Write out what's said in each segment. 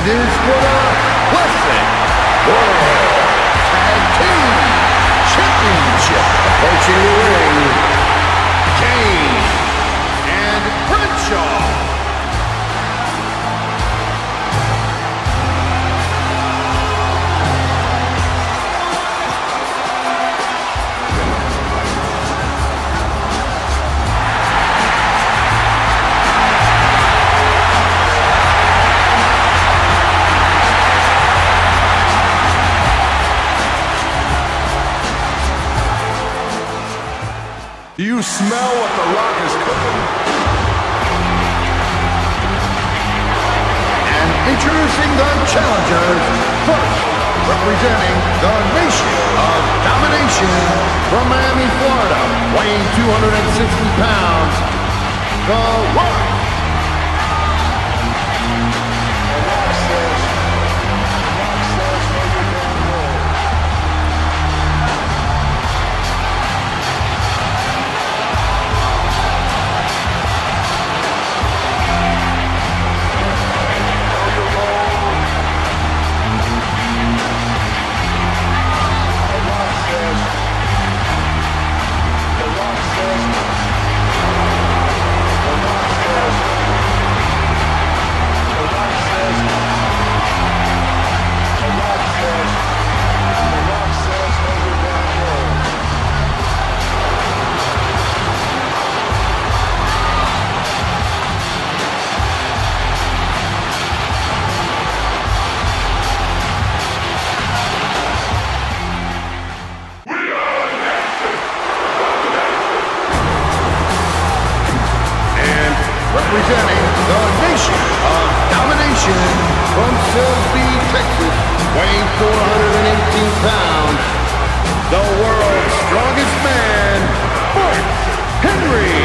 is for the Classic World Tag Team Championship. Approaching the ring, Kane and Bradshaw. Do you smell what The Rock is cooking? And introducing the challengers, first representing the Nation of Domination from Miami, Florida, weighing 260 pounds, The Rock. Representing the Nation of Domination from Silsbee, Texas, weighing 418 pounds, the world's strongest man, Mark Henry.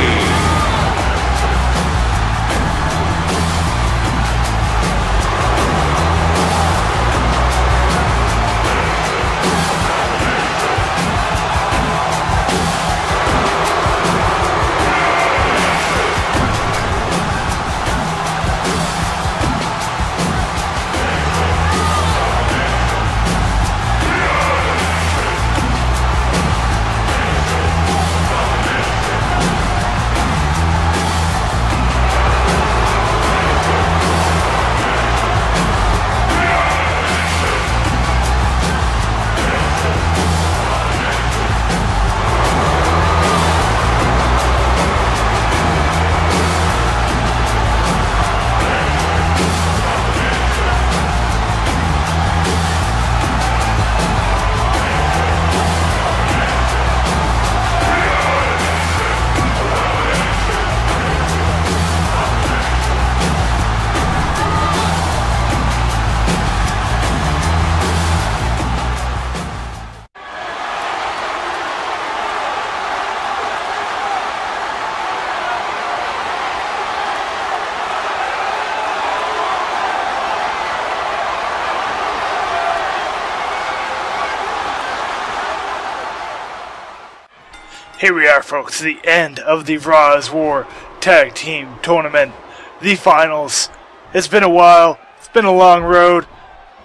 Here we are, folks, the end of the Raw is War Tag Team Tournament, the finals. It's been a while, it's been a long road.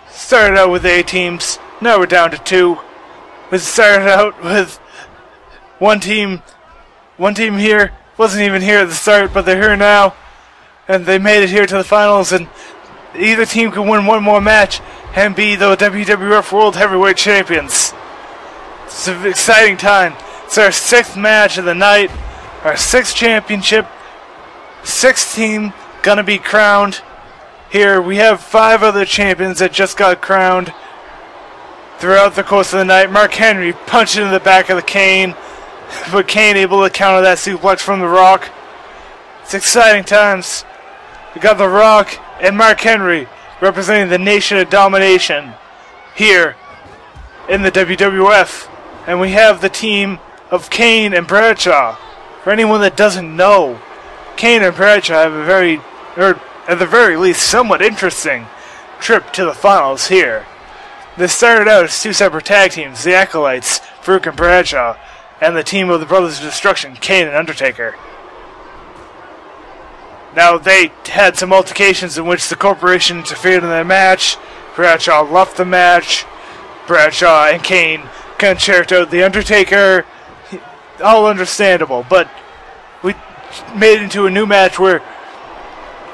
Started out with 8 teams, now we're down to 2. We started out with one team here, wasn't even here at the start, but they're here now. And they made it here to the finals, and either team can win one more match and be the WWF World Heavyweight Champions. It's an exciting time. It's our 6th match of the night, our 6th championship, 6th team gonna be crowned. Here we have 5 other champions that just got crowned throughout the course of the night. Mark Henry punched into the back of the Kane, but Kane able to counter that suplex from The Rock. It's exciting times. We got The Rock and Mark Henry representing the Nation of Domination here in the WWF. And we have the team of Kane and Bradshaw. For anyone that doesn't know, Kane and Bradshaw have a very, or at the very least, somewhat interesting trip to the finals here. They started out as 2 separate tag teams, the Acolytes, Farouk and Bradshaw, and the team of the Brothers of Destruction, Kane and Undertaker. Now, they had some altercations in which the corporation interfered in their match. Bradshaw left the match. Bradshaw and Kane concertoed The Undertaker. All understandable, but we made it into a new match where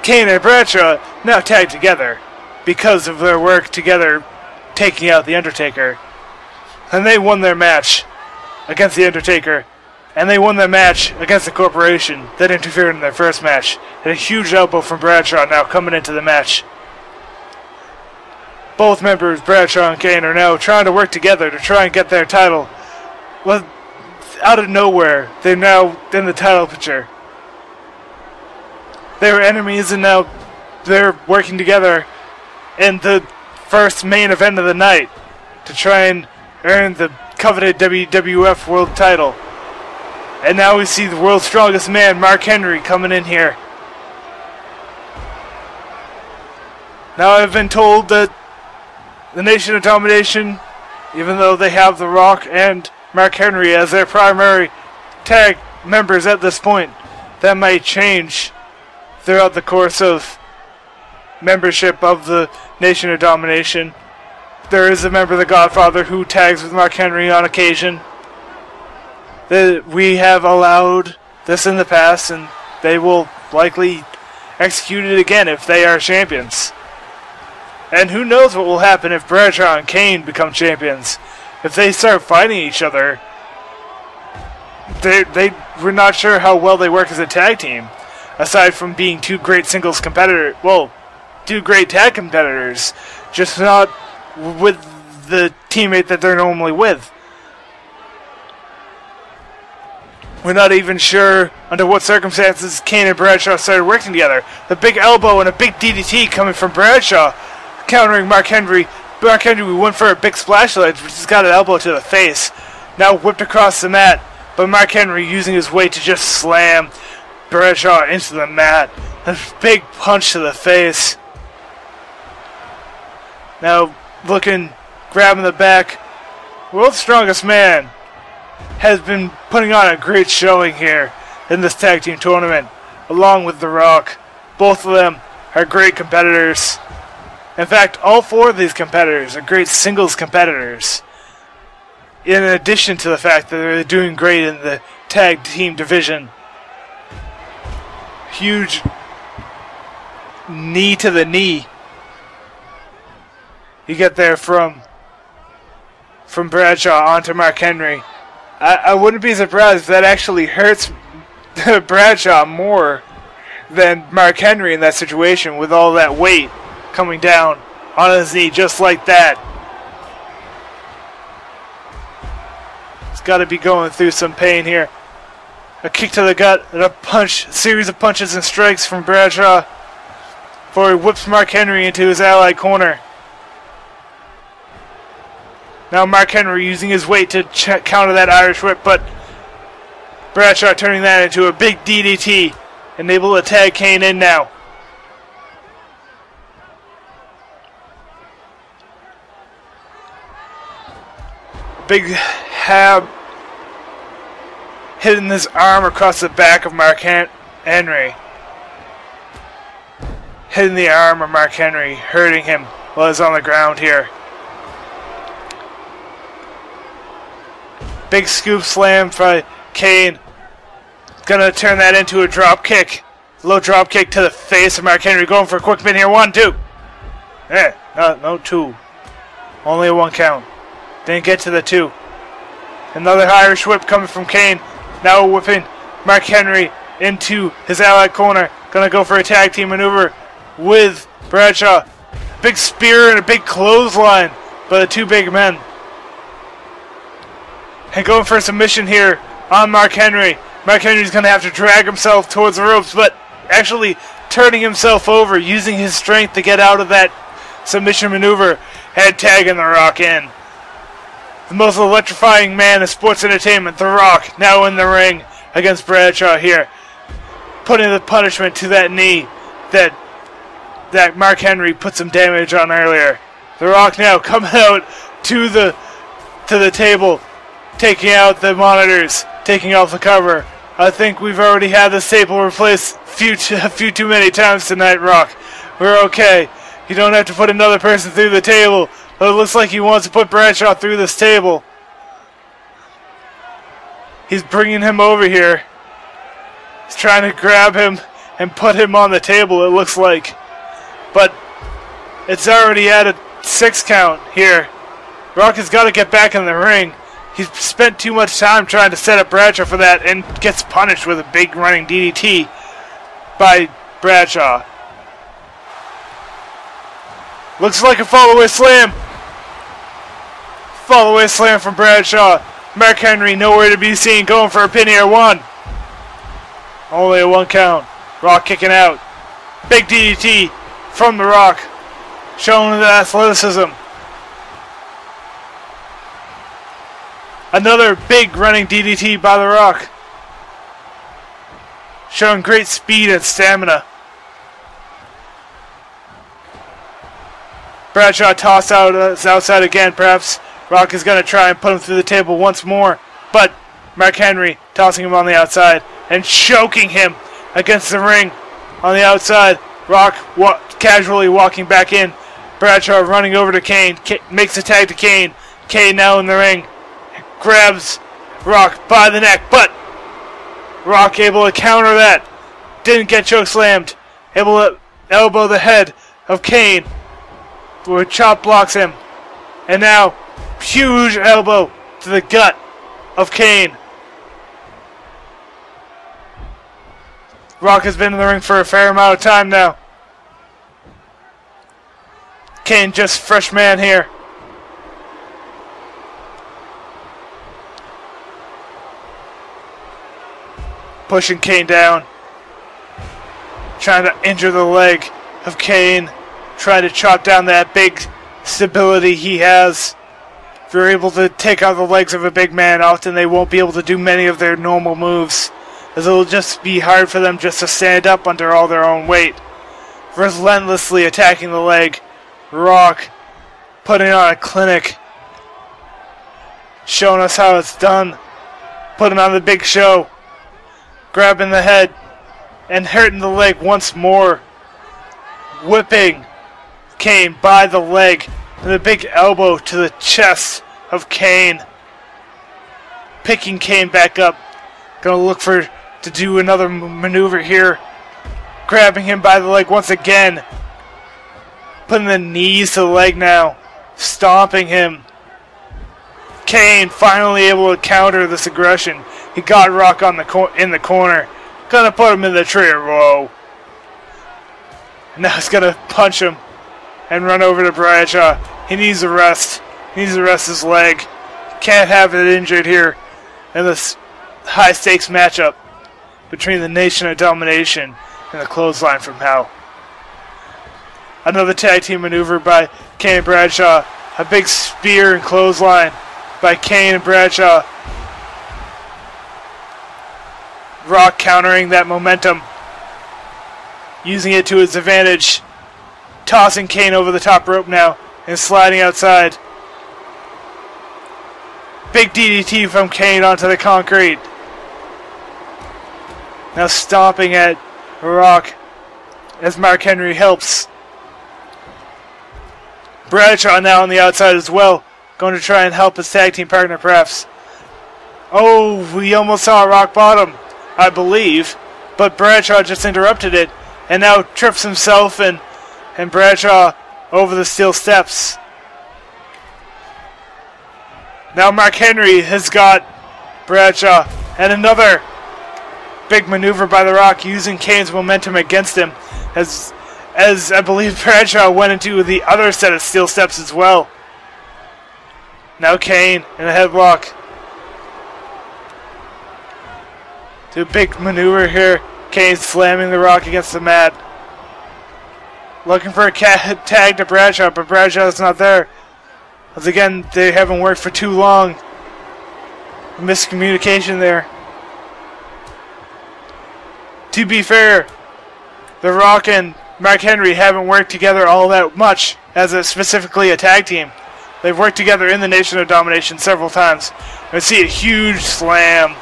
Kane and Bradshaw now tagged together because of their work together taking out The Undertaker. And they won their match against The Undertaker. And they won their match against the corporation that interfered in their first match. And a huge elbow from Bradshaw now coming into the match. Both members, Bradshaw and Kane, are now trying to work together to try and get their title. Well, out of nowhere, they're now in the title picture. They were enemies and now they're working together in the first main event of the night to try and earn the coveted WWF World title. And now we see the world's strongest man, Mark Henry, coming in here. Now I've been told that the Nation of Domination, even though they have The Rock and Mark Henry as their primary tag members at this point, that might change throughout the course of membership of the Nation of Domination. There is a member of the Godfather who tags with Mark Henry on occasion. We have allowed this in the past, and they will likely execute it again if they are champions. And who knows what will happen if Bradshaw and Kane become champions. If they start fighting each other, we're not sure how well they work as a tag team. Aside from being two great singles competitors, well, two great tag competitors, just not with the teammate that they're normally with. We're not even sure under what circumstances Kane and Bradshaw started working together. The big elbow and a big DDT coming from Bradshaw, countering Mark Henry. Mark Henry went for a big splash ledge, which has got an elbow to the face. Now whipped across the mat, but Mark Henry using his weight to just slam Bradshaw into the mat. A big punch to the face. Now looking, grabbing the back. World's Strongest Man has been putting on a great showing here in this tag team tournament, along with The Rock. Both of them are great competitors. In fact, all four of these competitors are great singles competitors. In addition to the fact that they're doing great in the tag team division. Huge knee to the knee. You get there from Bradshaw onto Mark Henry. I wouldn't be surprised if that actually hurts Bradshaw more than Mark Henry in that situation, with all that weight coming down on his knee just like that. He's got to be going through some pain here. A kick to the gut and a punch, series of punches and strikes from Bradshaw before he whips Mark Henry into his allied corner. Now Mark Henry using his weight to counter that Irish whip, but Bradshaw turning that into a big DDT and able to tag Kane in now. Big hab hitting his arm across the back of Mark Henry. Hitting the arm of Mark Henry, hurting him while he's on the ground here. Big scoop slam by Kane. Gonna turn that into a drop kick. Low drop kick to the face of Mark Henry. Going for a quick pin here. 1, 2. No 2. Only a 1 count. Didn't get to the 2. Another Irish whip coming from Kane. Now whipping Mark Henry into his allied corner. Gonna go for a tag team maneuver with Bradshaw. Big spear and a big clothesline by the two big men. And going for a submission here on Mark Henry. Mark Henry's going to have to drag himself towards the ropes, but actually turning himself over, using his strength to get out of that submission maneuver, and tagging The Rock in. The most electrifying man in sports entertainment, The Rock, now in the ring against Bradshaw here. Putting the punishment to that knee that Mark Henry put some damage on earlier. The Rock now coming out to the table, taking out the monitors, taking off the cover. I think we've already had this table replaced a few too many times tonight, Rock. We're okay. You don't have to put another person through the table. But it looks like he wants to put Bradshaw through this table. He's bringing him over here. He's trying to grab him and put him on the table, it looks like. But it's already at a 6 count here. Rock has got to get back in the ring. He's spent too much time trying to set up Bradshaw for that and gets punished with a big running DDT by Bradshaw. Looks like a fall-away slam. Fall-away slam from Bradshaw. Mark Henry nowhere to be seen, going for a pin here. 1. Only a 1 count. Rock kicking out. Big DDT from The Rock. Showing the athleticism. Another big running DDT by The Rock. Showing great speed and stamina. Bradshaw tossed out outside again. Perhaps Rock is going to try and put him through the table once more. But Mark Henry tossing him on the outside and choking him against the ring on the outside. Rock casually walking back in. Bradshaw running over to Kane. Makes a tag to Kane. Kane now in the ring. Grabs Rock by the neck. But Rock able to counter that. Didn't get choke slammed. Able to elbow the head of Kane. Where Chop blocks him. And now, huge elbow to the gut of Kane. Rock has been in the ring for a fair amount of time now. Kane just fresh man here. Pushing Kane down. Trying to injure the leg of Kane. Trying to chop down that big stability he has. If you're able to take out the legs of a big man, often they won't be able to do many of their normal moves, as it'll just be hard for them just to stand up under all their own weight. Relentlessly attacking the leg. Rock putting on a clinic. Showing us how it's done. Putting on the big show. Grabbing the head and hurting the leg once more. Whipping Kane by the leg and a big elbow to the chest of Kane. Picking Kane back up. Gonna look to do another maneuver here. Grabbing him by the leg once again. Putting the knees to the leg now. Stomping him. Kane finally able to counter this aggression. He got Rock on in the corner. Gonna put him in the tree row. Now he's gonna punch him and run over to Bradshaw. He needs a rest. He needs to rest his leg. Can't have it injured here in this high stakes matchup between the Nation of Domination and the Clothesline from Hell. Another tag team maneuver by Kane and Bradshaw. A big spear and clothesline by Kane and Bradshaw. Rock countering that momentum. Using it to his advantage. Tossing Kane over the top rope now and sliding outside. Big DDT from Kane onto the concrete. Now stomping at Rock as Mark Henry helps. Bradshaw now on the outside as well. Going to try and help his tag team partner perhaps. Oh, we almost saw Rock bottom, I believe. But Bradshaw just interrupted it. And now trips himself and Bradshaw over the steel steps. Now Mark Henry has got Bradshaw. And another big maneuver by The Rock using Kane's momentum against him. As I believe Bradshaw went into the other set of steel steps as well. Now Kane in a headlock. Do a big maneuver here. Kane slamming The Rock against the mat. Looking for a tag to Bradshaw, but Bradshaw's not there. Once again, they haven't worked for too long. Miscommunication there. To be fair, The Rock and Mark Henry haven't worked together all that much as specifically a tag team. They've worked together in the Nation of Domination several times. I see a huge slam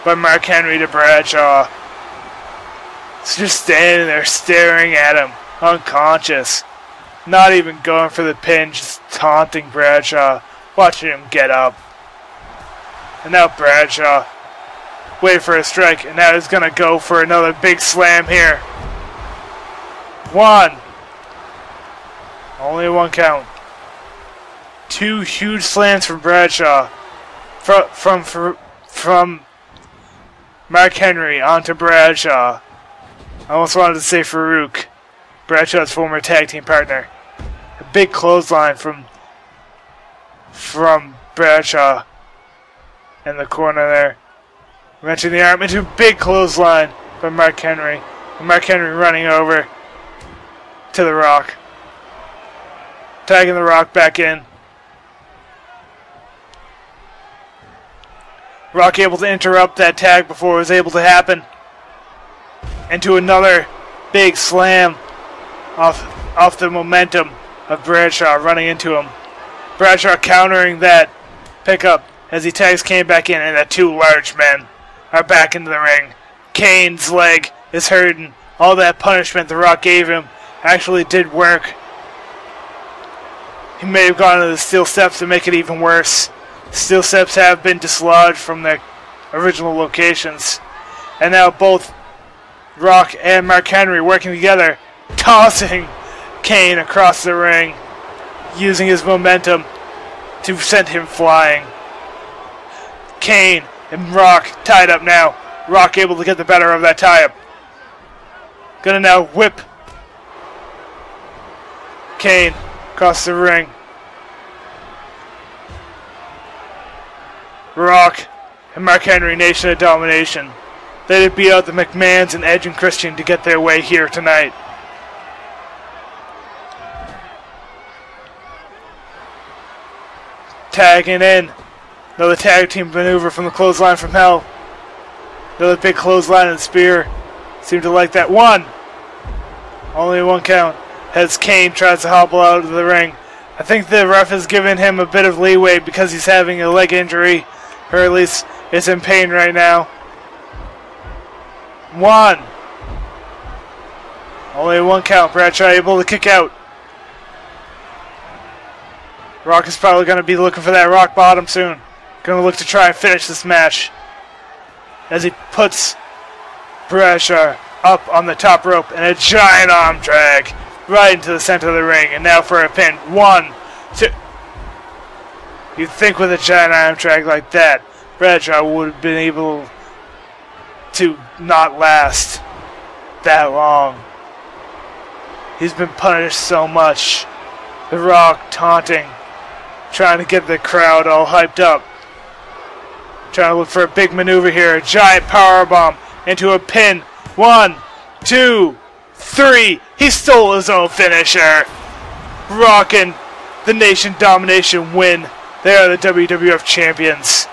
by Mark Henry to Bradshaw. It's just standing there staring at him, unconscious. Not even going for the pin, just taunting Bradshaw, watching him get up. And now Bradshaw, wait for a strike, and now he's going to go for another big slam here. 1. Only 1 count. 2 huge slams from Bradshaw. From Mark Henry onto Bradshaw. I almost wanted to say Farouk, Bradshaw's former tag team partner. A big clothesline from Bradshaw in the corner there. Wrenching the arm into a big clothesline from Mark Henry. And Mark Henry running over to The Rock. Tagging The Rock back in. Rock able to interrupt that tag before it was able to happen. Into another big slam off the momentum of Bradshaw running into him. Bradshaw countering that pickup as he tags Kane back in, and the 2 large men are back into the ring. Kane's leg is hurting. All that punishment The Rock gave him actually did work. He may have gone to the steel steps to make it even worse. Steel steps have been dislodged from their original locations. And now both Rock and Mark Henry working together, tossing Kane across the ring, using his momentum to send him flying. Kane and Rock tied up now. Rock able to get the better of that tie-up. Gonna now whip Kane across the ring. Rock and Mark Henry, Nation of Domination. They did beat out the McMahons and Edge and Christian to get their way here tonight. Tagging in. Another tag team maneuver from the clothesline from hell. Another big clothesline and spear. Seem to like that. 1. Only 1 count. As Kane tries to hobble out of the ring. I think the ref has given him a bit of leeway because he's having a leg injury. Or at least is in pain right now. 1. Only 1 count. Bradshaw able to kick out. Rock is probably going to be looking for that rock bottom soon. Going to look to try and finish this match. As he puts Bradshaw up on the top rope and a giant arm drag right into the center of the ring. And now for a pin. 1, 2. You'd think with a giant arm drag like that, Bradshaw would have been able to not last that long. He's been punished so much. The Rock taunting, trying to get the crowd all hyped up. Trying to look for a big maneuver here. A giant powerbomb into a pin. 1, 2, 3. He stole his own finisher. Rock and the Nation Domination win. They are the WWF champions.